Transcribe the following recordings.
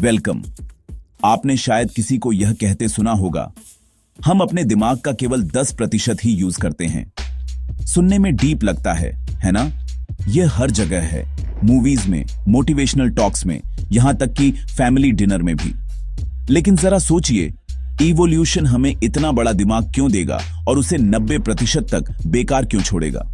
Welcome. आपने शायद किसी को यह कहते सुना होगा, हम अपने दिमाग का केवल 10% ही यूज करते हैं। सुनने में डीप लगता है ना? यह हर जगह है, मूवीज में, मोटिवेशनल टॉक्स में, यहां तक कि फैमिली डिनर में भी। लेकिन जरा सोचिए, इवोल्यूशन हमें इतना बड़ा दिमाग क्यों देगा और उसे 90% तक बेकार क्यों छोड़ेगा?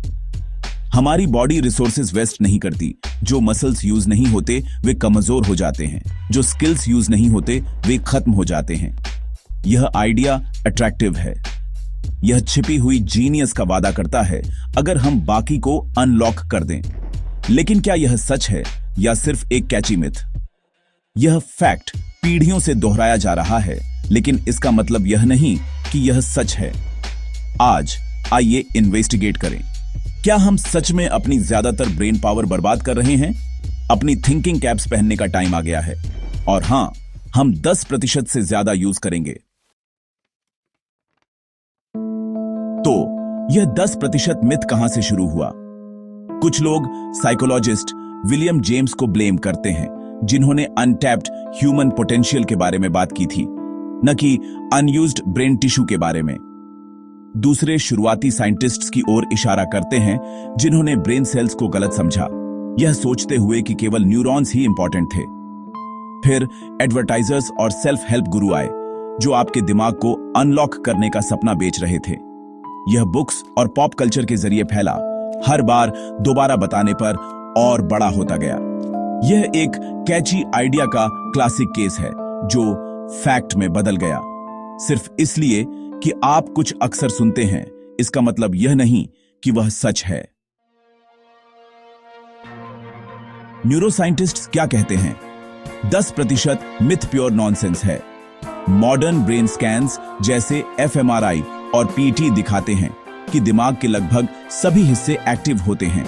हमारी बॉडी रिसोर्सेज वेस्ट नहीं करती। जो मसल्स यूज नहीं होते वे कमजोर हो जाते हैं, जो स्किल्स यूज नहीं होते वे खत्म हो जाते हैं। यह आइडिया अट्रैक्टिव है। यह छिपी हुई जीनियस का वादा करता है अगर हम बाकी को अनलॉक कर दें। लेकिन क्या यह सच है या सिर्फ एक कैची मिथ? यह फैक्ट पीढ़ियों से दोहराया जा रहा है, लेकिन इसका मतलब यह नहीं कि यह सच है। आज आइए इन्वेस्टिगेट करें। क्या हम सच में अपनी ज्यादातर ब्रेन पावर बर्बाद कर रहे हैं? अपनी थिंकिंग कैप्स पहनने का टाइम आ गया है। और हां, हम 10% से ज्यादा यूज करेंगे। तो यह 10% मिथ कहां से शुरू हुआ? कुछ लोग साइकोलॉजिस्ट विलियम जेम्स को ब्लेम करते हैं, जिन्होंने अनटैप्ड ह्यूमन पोटेंशियल के बारे में बात की थी, न कि अनयूज्ड ब्रेन टिश्यू के बारे में। दूसरे शुरुआती साइंटिस्ट्स की ओर इशारा करते हैं, जिन्होंने ब्रेन सेल्स को गलत समझा, यह सोचते हुए कि केवल न्यूरॉन्स ही इंपॉर्टेंट थे। फिर एडवर्टाइजर्स और सेल्फ हेल्प गुरु आए, जो आपके दिमाग को अनलॉक करने का सपना बेच रहे थे। यह बुक्स और पॉप कल्चर के जरिए फैला, हर बार दोबारा बताने पर और बड़ा होता गया। यह एक कैची आइडिया का क्लासिक केस है, जो फैक्ट में बदल गया। सिर्फ इसलिए कि आप कुछ अक्सर सुनते हैं, इसका मतलब यह नहीं कि वह सच है। न्यूरोसाइंटिस्ट्स क्या कहते हैं? 10% मिथ प्योर नॉनसेंस है। मॉडर्न ब्रेन स्कैन्स जैसे एफएमआरआई और पीटी दिखाते हैं कि दिमाग के लगभग सभी हिस्से एक्टिव होते हैं,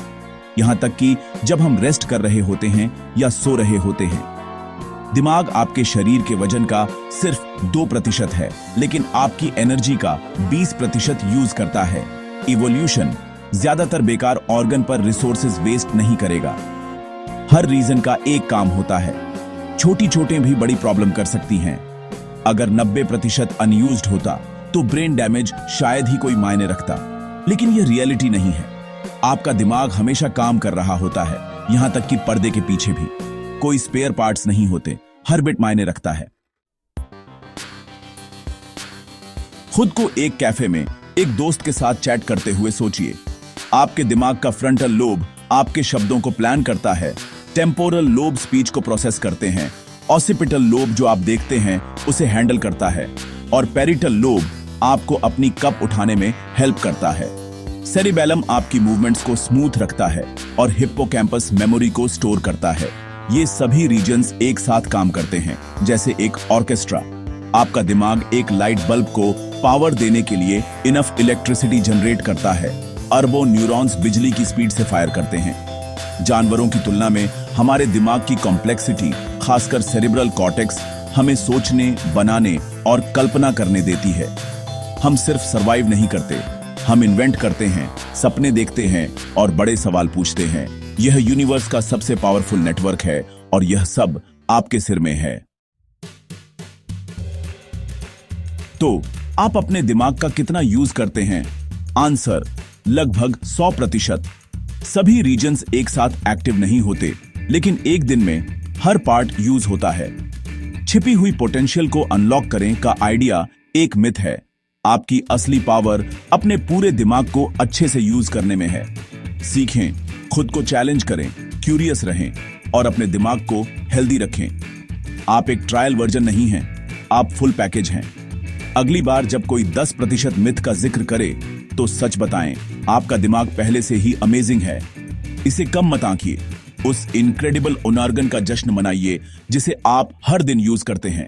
यहां तक कि जब हम रेस्ट कर रहे होते हैं या सो रहे होते हैं। दिमाग आपके शरीर के वजन का सिर्फ 2% है, लेकिन आपकी एनर्जी का 20% यूज करता है। इवोल्यूशन ज्यादातर बेकार ऑर्गन पर रिसोर्सेज वेस्ट नहीं करेगा। हर रीजन का एक काम होता है। छोटी छोटे भी बड़ी प्रॉब्लम कर सकती हैं। अगर 90% अनयूज्ड होता तो ब्रेन डैमेज शायद ही कोई मायने रखता, लेकिन यह रियलिटी नहीं है। आपका दिमाग हमेशा काम कर रहा होता है, यहां तक कि पर्दे के पीछे भी। कोई स्पेयर पार्ट्स नहीं होते, हर बिट मायने रखता है। खुद को एक कैफे में एक दोस्त के साथ चैट करते हुए सोचिए। आपके दिमाग का फ्रंटल लोब आपके शब्दों को प्लान करता है, टेम्पोरल लोब स्पीच को प्रोसेस करते हैं, ऑसिपिटल लोब जो आप देखते हैं उसे हैंडल करता है, और पेरिटल लोब आपको अपनी कप उठाने में हेल्प करता है। सेरिबेलम आपकी मूवमेंट्स को स्मूथ रखता है और हिप्पोकैम्पस मेमोरी को स्टोर करता है। ये सभी रीजन्स एक साथ काम करते हैं, जैसे एक ऑर्केस्ट्रा। आपका दिमाग एक लाइट बल्ब को पावर देने के लिए इनफ इलेक्ट्रिसिटी जनरेट करता है। अरबों न्यूरॉन्स बिजली की स्पीड से फायर करते हैं। जानवरों की तुलना में हमारे दिमाग की कॉम्प्लेक्सिटी, खासकर सेरिब्रल कॉर्टेक्स, हमें सोचने, बनाने और कल्पना करने देती है। हम सिर्फ सरवाइव नहीं करते, हम इन्वेंट करते हैं, सपने देखते हैं और बड़े सवाल पूछते हैं। यह यूनिवर्स का सबसे पावरफुल नेटवर्क है और यह सब आपके सिर में है। तो आप अपने दिमाग का कितना यूज करते हैं? आंसर लगभग 100%। सभी रीजन्स एक साथ एक्टिव नहीं होते, लेकिन एक दिन में हर पार्ट यूज होता है। छिपी हुई पोटेंशियल को अनलॉक करें का आइडिया एक मिथ है। आपकी असली पावर अपने पूरे दिमाग को अच्छे से यूज करने में है। सीखें, खुद को चैलेंज करें, क्यूरियस रहें और अपने दिमाग को हेल्दी रखें। आप एक ट्रायल वर्जन नहीं हैं, आप फुल पैकेज हैं। अगली बार जब कोई 10% मिथ का जिक्र करे तो सच बताएं, आपका दिमाग पहले से ही अमेजिंग है। इसे कम मत आंकिए, उस इनक्रेडिबल ऑर्गन का जश्न मनाइए जिसे आप हर दिन यूज करते हैं।